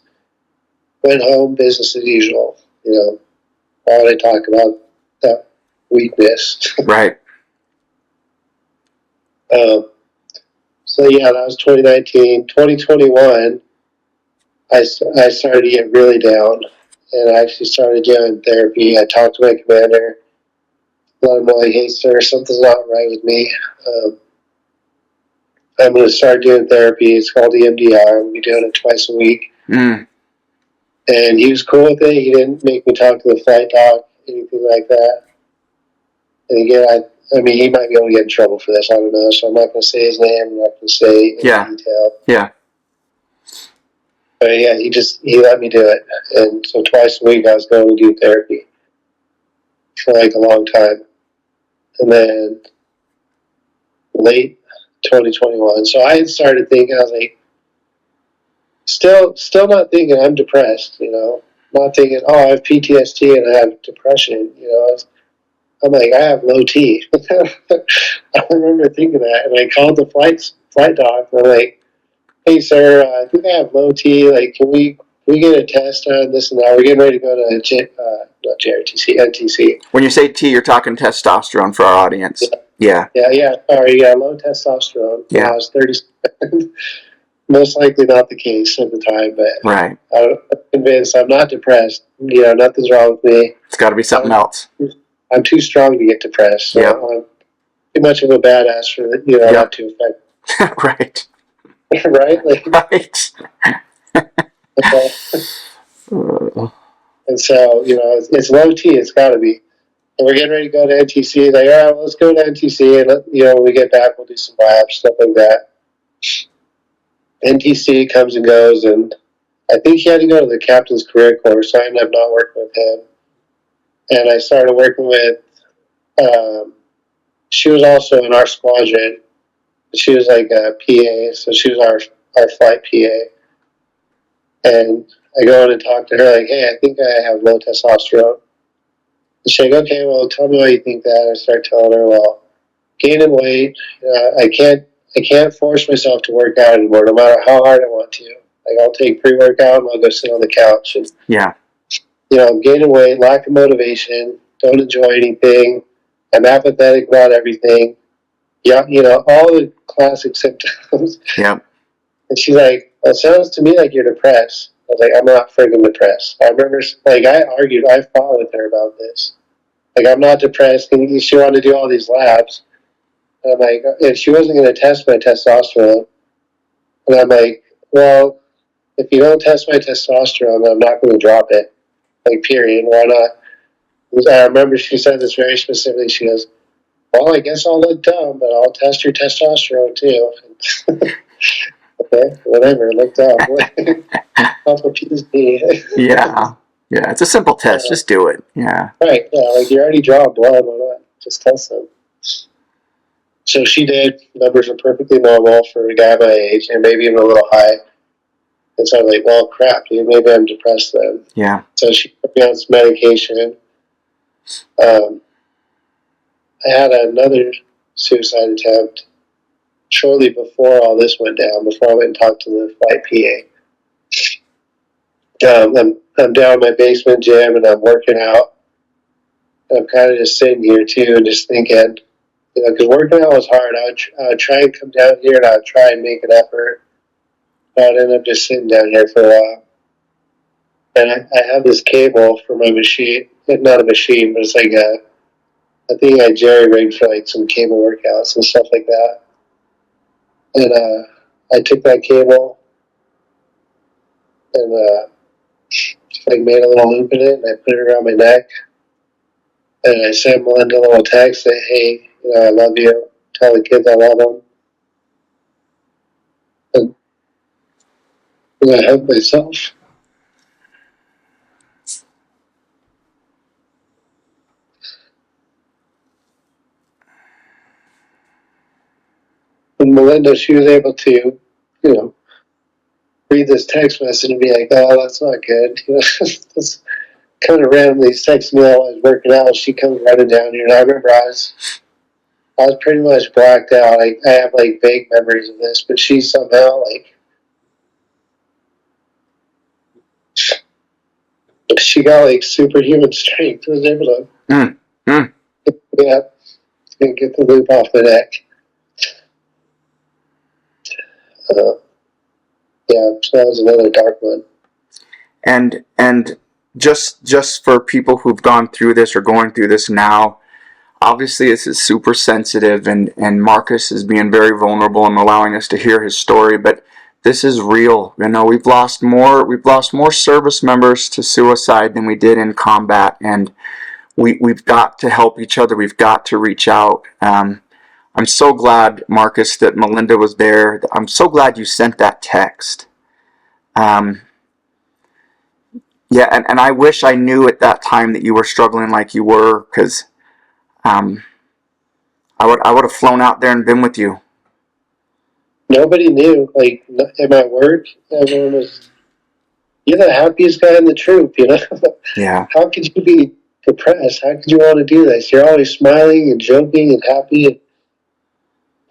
went home, business as usual. Why would I talk about that weakness? Right. So that was 2019. 2021, I started to get really down, and I actually started doing therapy. I talked to my commander. Let him know, "Hey, sir, something's not right with me. I'm going to start doing therapy. It's called EMDR. We'll be doing it twice a week." Mm. And he was cool with it. He didn't make me talk to the flight doc, anything like that. And again, he might be able to get in trouble for this. I don't know. So I'm not going to say his name. I'm not going to say any detail. Yeah. But he let me do it. And so twice a week I was going to do therapy for a long time. And then late 2021. So I had started thinking, I was like, still not thinking I'm depressed, not thinking, oh, I have PTSD and I have depression, I'm like, I have low T. I remember thinking that, and I called the flight doc, and I'm like, "Hey, sir, I think I have low T. Can we get a test on this and that? We're getting ready to go to not JRTC, NTC." When you say T, you're talking testosterone for our audience. Yeah. Sorry, low testosterone. Yeah. I was 37. Most likely not the case at the time, but right. I'm convinced I'm not depressed. Nothing's wrong with me. It's got to be something else. I'm too strong to get depressed. So I'm too much of a badass for that to affect. Right. Right? Right. And so, it's low T. It's got to be. And we're getting ready to go to NTC. Like, all right, well, let's go to NTC. And, when we get back, we'll do some labs, stuff like that. NTC comes and goes. And I think he had to go to the captain's career course. So I ended up not working with him. And I started working with, she was also in our squadron. She was like a PA, so she was our flight PA. And I go in and talk to her, like, "Hey, I think I have low testosterone." And she's like, "Okay, well, tell me why you think that." I start telling her, well, gaining weight, I can't force myself to work out anymore, no matter how hard I want to. I'll take pre-workout and I'll go sit on the couch. And, I'm gaining weight, lack of motivation, don't enjoy anything. I'm apathetic about everything. yeah, all the classic symptoms. Yep. And she's like, well, it sounds to me like you're depressed. I was like, I'm not friggin' depressed. I remember, like, I fought with her about this. Like, I'm not depressed. And she wanted to do all these labs. And I'm like, and she wasn't going to test my testosterone. And I'm like, well, if you don't test my testosterone, I'm not going to drop it. Like, period. Why not? I remember she said this very specifically. She goes, well, I guess I'll look dumb, but I'll test your testosterone too. Okay, whatever, look dumb. That's what she's me. Yeah. Yeah. It's a simple test. Just do it. Yeah. Right, yeah, like you already draw blood, why not? Just test them. So she did. Numbers are perfectly normal for a guy my age, and maybe even a little high. And so I'm like, well, crap, dude, maybe I'm depressed then. Yeah. So she put me on some medication. I had another suicide attempt shortly before all this went down, before I went and talked to the flight PA. I'm down in my basement gym and I'm working out. I'm kind of just sitting here too and just thinking, because working out was hard. I would try and come down here and I would try and make an effort. But I'd end up just sitting down here for a while. And I have this cable for my machine. Not a machine, but it's like a thing I jerry rigged for like some cable workouts and stuff like that. And I took that cable and like made a little loop in it and I put it around my neck. And I sent Melinda a little text that, hey, I love you. Tell the kids I love them. And I hugged myself. And Melinda, she was able to, read this text message and be like, oh, that's not good. That's kind of randomly texting me while I was working out. She comes running down here. And I remember I was pretty much blacked out. I have like vague memories of this, but she somehow she got like superhuman strength. Was able to yeah, and get the loop off the neck. Yeah, so that was another dark one. And just for people who've gone through this or going through this now, obviously this is super sensitive, and Marcus is being very vulnerable and allowing us to hear his story, but this is real. We've lost more service members to suicide than we did in combat, and we've got to help each other. We've got to reach out. I'm so glad, Marcus, that Melinda was there. I'm so glad you sent that text. Yeah, and I wish I knew at that time that you were struggling like you were, because I would have flown out there and been with you. Nobody knew. Like at my work, everyone was, "You're the happiest guy in the troop," Yeah. How could you be depressed? How could you want to do this? You're always smiling and joking and happy.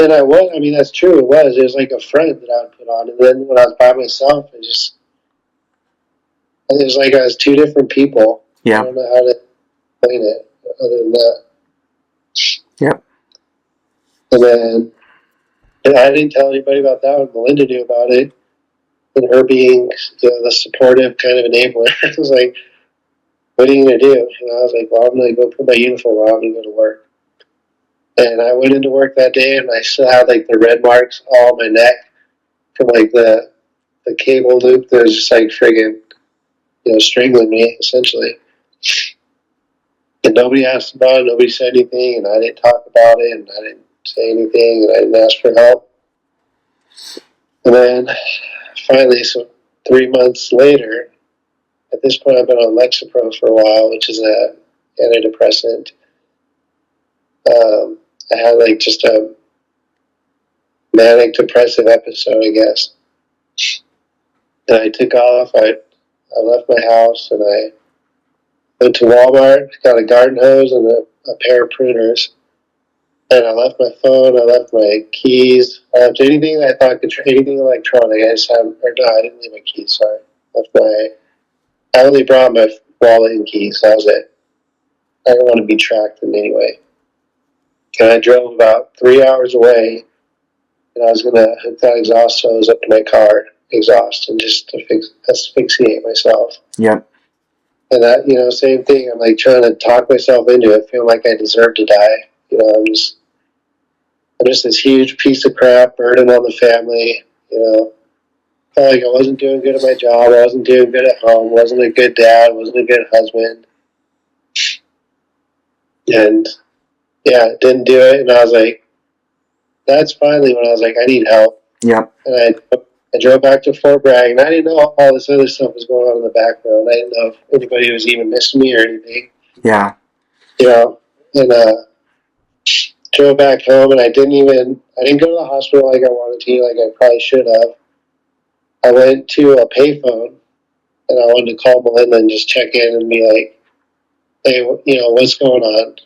And I was. I mean, that's true. It was like a front that I would put on. And then when I was by myself, it was like I was two different people. Yeah. I don't know how to explain it other than that. Yep. And then I didn't tell anybody about that when Melinda knew about it. And her being the supportive kind of enabler. It was like, what are you going to do? And I was like, well, I'm going to go put my uniform on and go to work. And I went into work that day and I still had like the red marks all on my neck from like the cable loop that was just like friggin', strangling me essentially. And nobody asked about it, nobody said anything, and I didn't talk about it, and I didn't say anything, and I didn't ask for help. And then finally, so 3 months later, at this point I've been on Lexapro for a while, which is an antidepressant. I had like just a manic depressive episode, I guess. And I took off. I left my house and I went to Walmart, got a garden hose and a pair of pruners. And I left my phone, I left my keys, I left anything that I thought could, anything electronic. I didn't leave my keys, sorry. I only brought my wallet and keys, that was it. I didn't want to be tracked in any way. And I drove about 3 hours away, and I was going to hook that exhaust hose up to my car exhaust and just asphyxiate myself. Yep. And that, you know, same thing. I'm like trying to talk myself into it, feeling like I deserve to die. You know, I'm just this huge piece of crap, burden on the family. You know, felt like I wasn't doing good at my job. I wasn't doing good at home. Wasn't a good dad. Wasn't a good husband. And yeah, didn't do it. And I was like, that's finally when I was like, I need help. Yep. And I drove back to Fort Bragg, and I didn't know all this other stuff was going on in the background. I didn't know if anybody was even missing me or anything. Yeah. You know, and drove back home, and I didn't go to the hospital like I wanted to, like I probably should have. I went to a payphone, and I wanted to call Melinda and just check in and be like, hey, you know, what's going on?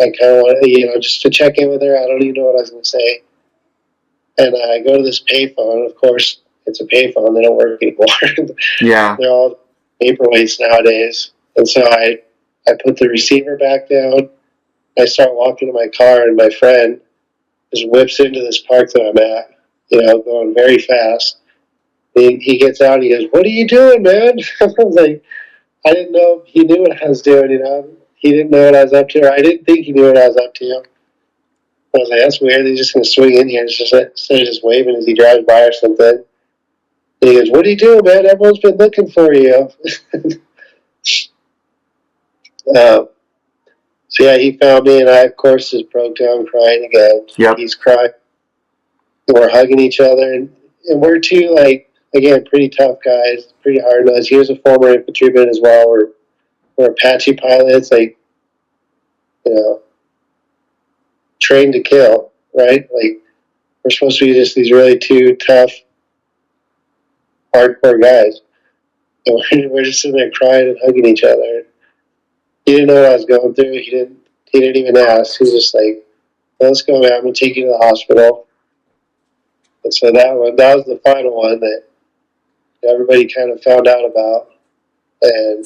I kind of want to, you know, just to check in with her. I don't even know what I was going to say. And I go to this payphone. Of course, it's a payphone. They don't work anymore. Yeah. They're all paperweights nowadays. And so I put the receiver back down. I start walking to my car, and my friend just whips into this park that I'm at, you know, going very fast. He gets out and he goes, what are you doing, man? I was like, I didn't know he knew what I was doing, you know. He didn't know what I was up to. Or I didn't think he knew what I was up to. I was like, that's weird. He's just going to swing in here and just instead of just waving as he drives by or something. And he goes, what are you doing, man? Everyone's been looking for you. So yeah, he found me, and I, of course, just broke down crying again. Yep. He's crying. And we're hugging each other, and we're two, like, again, pretty tough guys, pretty hard-nosed. He was a former infantryman as well. We're Apache pilots, like, you know, trained to kill, right? Like, we're supposed to be just these really two tough, hardcore guys. And we're just sitting there crying and hugging each other. He didn't know what I was going through. He didn't even ask. He was just like, let's go, man. I'm going to take you to the hospital. And so that was the final one that everybody kind of found out about. And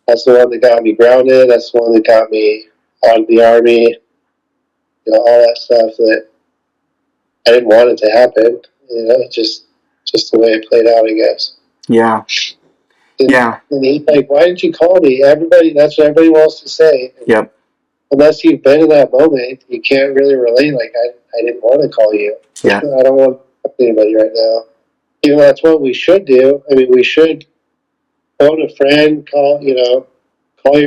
that's the one that got me grounded. That's the one that got me out of the Army. You know, all that stuff that I didn't want it to happen. You know, just the way it played out, I guess. Yeah. Yeah. And he's like, why didn't you call me? That's what everybody wants to say. Yep. Unless you've been in that moment, you can't really relate. Like, I didn't want to call you. Yeah. I don't want to talk to anybody right now. Even though that's what we should do. I mean, we should phone a friend, call your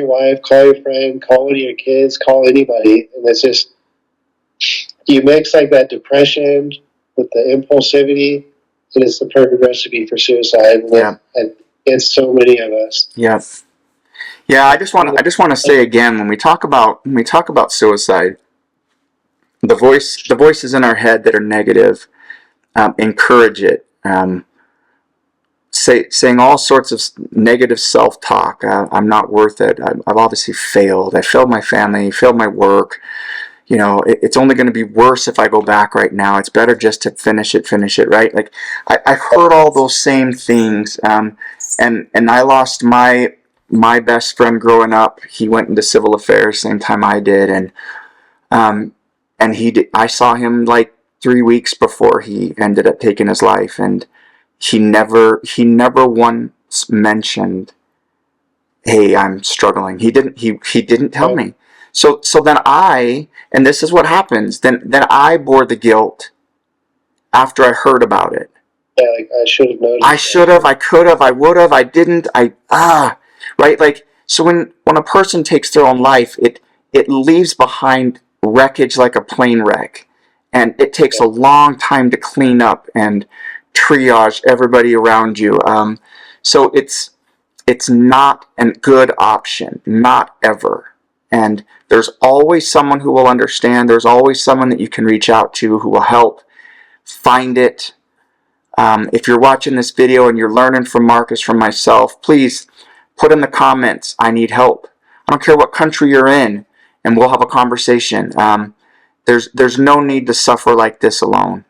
wife, call your friend, call one of your kids, call anybody. And it's just, you mix like that depression with the impulsivity, and it's the perfect recipe for suicide. And it's so many of us. Yeah. Yeah, I just want to say again, when we talk about suicide, the voices in our head that are negative, encourage it. Saying all sorts of negative self-talk. I'm not worth it. I've obviously failed. I failed my family, failed my work. You know, it's only going to be worse if I go back right now. It's better just to finish it, right? Like, I've heard all those same things. And I lost my best friend growing up. He went into civil affairs same time I did, and I saw him like 3 weeks before he ended up taking his life, and he never once mentioned, hey, I'm struggling. He didn't tell me. So then and this is what happens, then I bore the guilt after I heard about it. Yeah, like, I should have noticed. I should have, I could have, I would have, I didn't, right? Like, so when a person takes their own life, it leaves behind wreckage like a plane wreck. And it takes a long time to clean up and triage everybody around you. So it's not a good option, not ever. And there's always someone who will understand. There's always someone that you can reach out to who will help. Find it. If you're watching this video and you're learning from Marcus, from myself, please put in the comments, I need help. I don't care what country you're in, and we'll have a conversation. There's no need to suffer like this alone.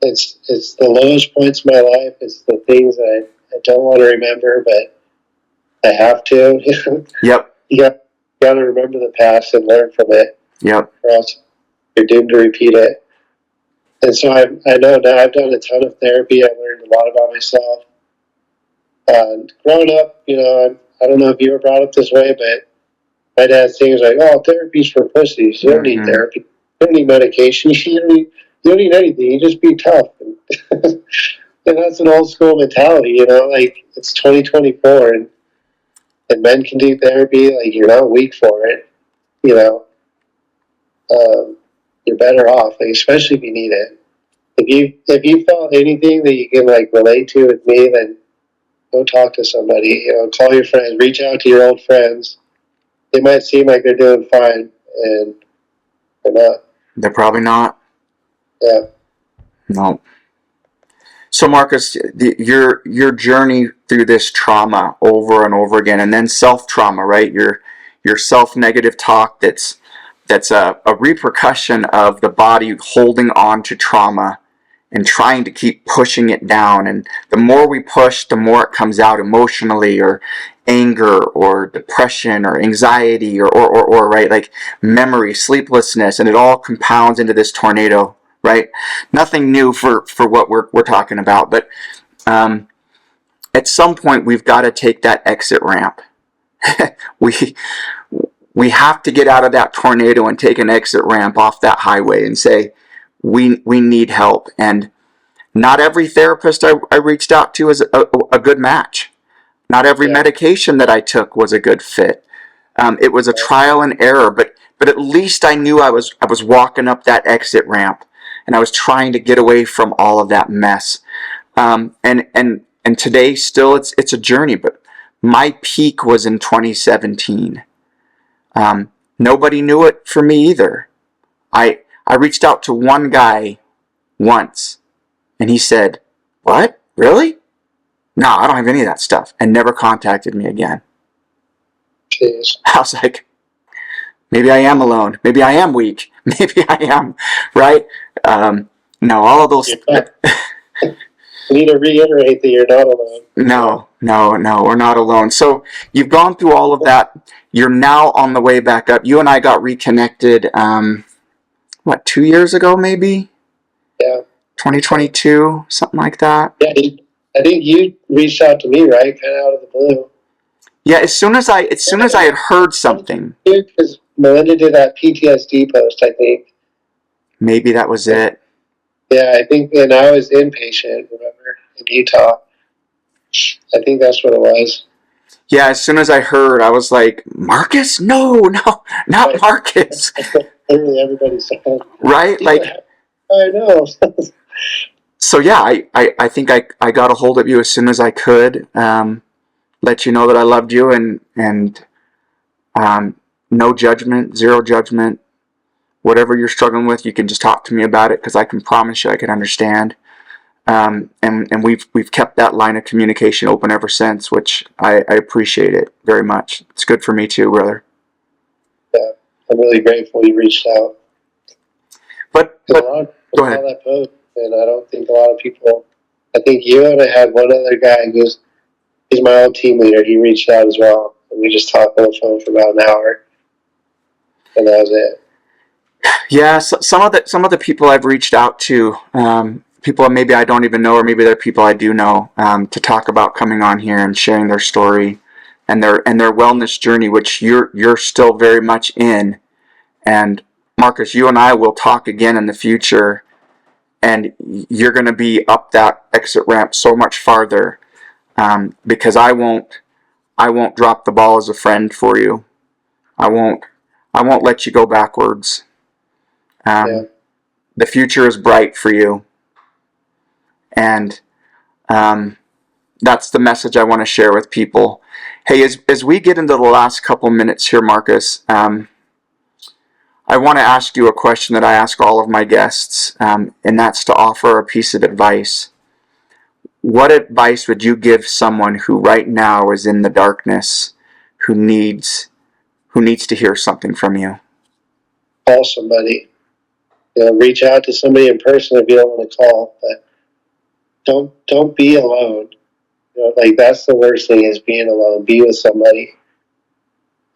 It's the lowest points of my life. It's the things that I don't want to remember, but I have to. Yep. You got to remember the past and learn from it, Yep. or else you're doomed to repeat it. And so I know now I've done a ton of therapy. I learned a lot about myself. Growing up, I don't know if you were brought up this way, but my dad things like, "Oh, therapy's for pussies. You don't need Mm-hmm. therapy. You don't need medication. You don't need anything. You just be tough." And that's an old school mentality, Like it's 2024, and men can do therapy. Like you're not weak for it, you know. You're better off, like, especially if you need it. If you felt anything that you can like relate to with me, then go talk to somebody. Call your friends, reach out to your old friends. They might seem like they're doing fine, and they're not. They're probably not. Yeah. No. So Marcus, your journey through this trauma over and over again, and then self trauma, right? Your self negative talk that's a repercussion of the body holding on to trauma and trying to keep pushing it down. And the more we push, the more it comes out emotionally, or anger or depression or anxiety or right, like memory, sleeplessness, and it all compounds into this tornado, right? Nothing new for what we're talking about, but at some point we've got to take that exit ramp. we have to get out of that tornado and take an exit ramp off that highway and say we need help. And not every therapist I reached out to is a good match. Not every medication that I took was a good fit. It was a trial and error, but at least I knew I was walking up that exit ramp, and I was trying to get away from all of that mess. And today still it's a journey, but my peak was in 2017. Nobody knew it for me either. I reached out to one guy once, and he said, "What? Really? No, I don't have any of that stuff," and never contacted me again. Jeez. I was like, maybe I am alone. Maybe I am weak. Maybe I am, right? No, all of those. I need to reiterate that you're not alone. No, we're not alone. So you've gone through all of that. You're now on the way back up. You and I got reconnected, 2 years ago, maybe? Yeah. 2022, something like that. Yeah, I think you reached out to me, right? Kind of out of the blue. Yeah, as soon as I had heard something. Because Melinda did that PTSD post, I think. Maybe that was it. Yeah, I think, and I was inpatient, remember, in Utah. I think that's what it was. Yeah, as soon as I heard, I was like, Marcus? No, not Marcus. Literally everybody said. Right? Like, I know. So yeah, I think I got a hold of you as soon as I could, let you know that I loved you, and no judgment, zero judgment. Whatever you're struggling with, you can just talk to me about it, because I can promise you I can understand. And we've kept that line of communication open ever since, which I appreciate it very much. It's good for me too, brother. Yeah, I'm really grateful you reached out. But a lot of go ahead. Saw that post, and I don't think a lot of people. I think you and I had one other guy who's he's my old team leader. He reached out as well, and we just talked on the phone for about an hour, and that was it. Yeah, so some of the people I've reached out to, people maybe I don't even know, or maybe they're people I do know, to talk about coming on here and sharing their story and their wellness journey, which you're still very much in. And Marcus, you and I will talk again in the future, and you're going to be up that exit ramp so much farther, because I won't drop the ball as a friend for you. I won't let you go backwards. The future is bright for you, and that's the message I want to share with people. Hey, as we get into the last couple minutes here, Marcus, I want to ask you a question that I ask all of my guests, and that's to offer a piece of advice. What advice would you give someone who right now is in the darkness, who needs to hear something from you? Call somebody. Reach out to somebody in person if you don't want to call, but don't be alone. Like that's the worst thing is being alone. Be with somebody.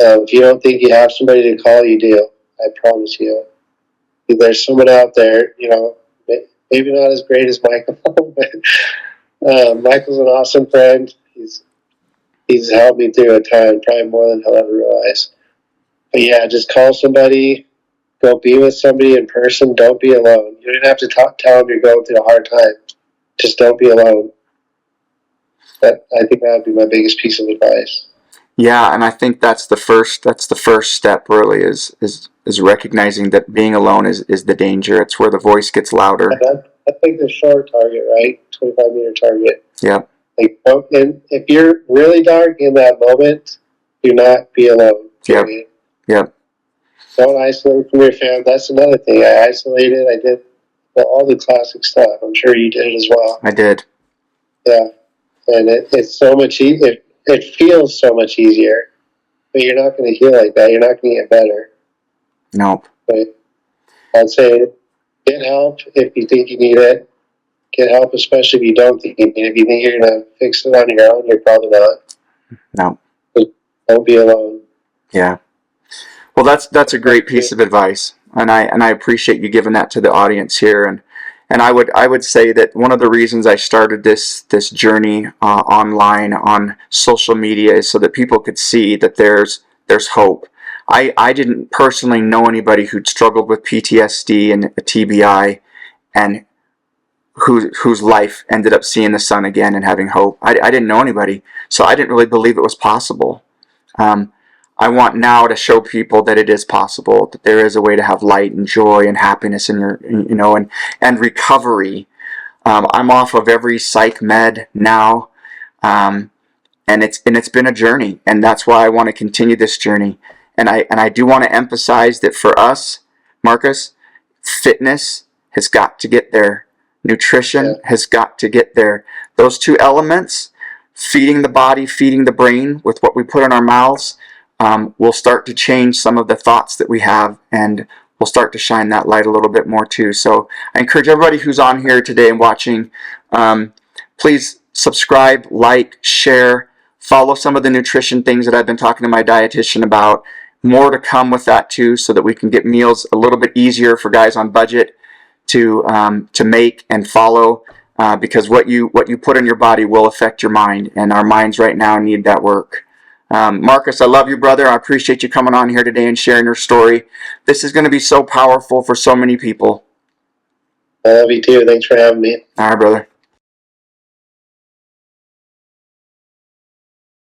If you don't think you have somebody to call, you do. I promise you. There's someone out there, maybe not as great as Michael, but Michael's an awesome friend. He's helped me through a ton, probably more than he'll ever realize. But yeah, just call somebody, go be with somebody in person. Don't be alone. You don't have to tell them you're going through a hard time. Just don't be alone. I think that would be my biggest piece of advice. Yeah, and I think that's the first step really is recognizing that being alone is the danger. It's where the voice gets louder. I think the short target, right? 25-meter target. Yeah. Like, if you're really dark in that moment, do not be alone. Yep. Yep. Don't isolate from your family. That's another thing. I isolated. I did all the classic stuff. I'm sure you did as well. I did. Yeah. And it's so much easier. It feels so much easier. But you're not going to heal like that. You're not going to get better. Nope. But I'd say get help if you think you need it. Get help, especially if you don't think you need it. If you think you're going to fix it on your own, you're probably not. No. Don't be alone. Yeah. Well, that's a great piece of advice, and I appreciate you giving that to the audience here. And I would say that one of the reasons I started this journey online on social media is so that people could see that there's hope. I didn't personally know anybody who'd struggled with PTSD and a TBI, and whose life ended up seeing the sun again and having hope. I didn't know anybody, so I didn't really believe it was possible. I want now to show people that it is possible, that there is a way to have light and joy and happiness in your, and recovery. I'm off of every psych med now, and it's been a journey, and that's why I want to continue this journey. And I do want to emphasize that for us, Marcus, fitness has got to get there. Nutrition has got to get there. Those two elements, feeding the body, feeding the brain with what we put in our mouths, will start to change some of the thoughts that we have, and we'll start to shine that light a little bit more too. So I encourage everybody who's on here today and watching, please subscribe, like, share, follow some of the nutrition things that I've been talking to my dietitian about. More to come with that too, so that we can get meals a little bit easier for guys on budget to make and follow, because what you put in your body will affect your mind, and our minds right now need that work. Marcus, I love you, brother. I appreciate you coming on here today and sharing your story. This is going to be so powerful for so many people. I love you too. Thanks for having me. All right, brother.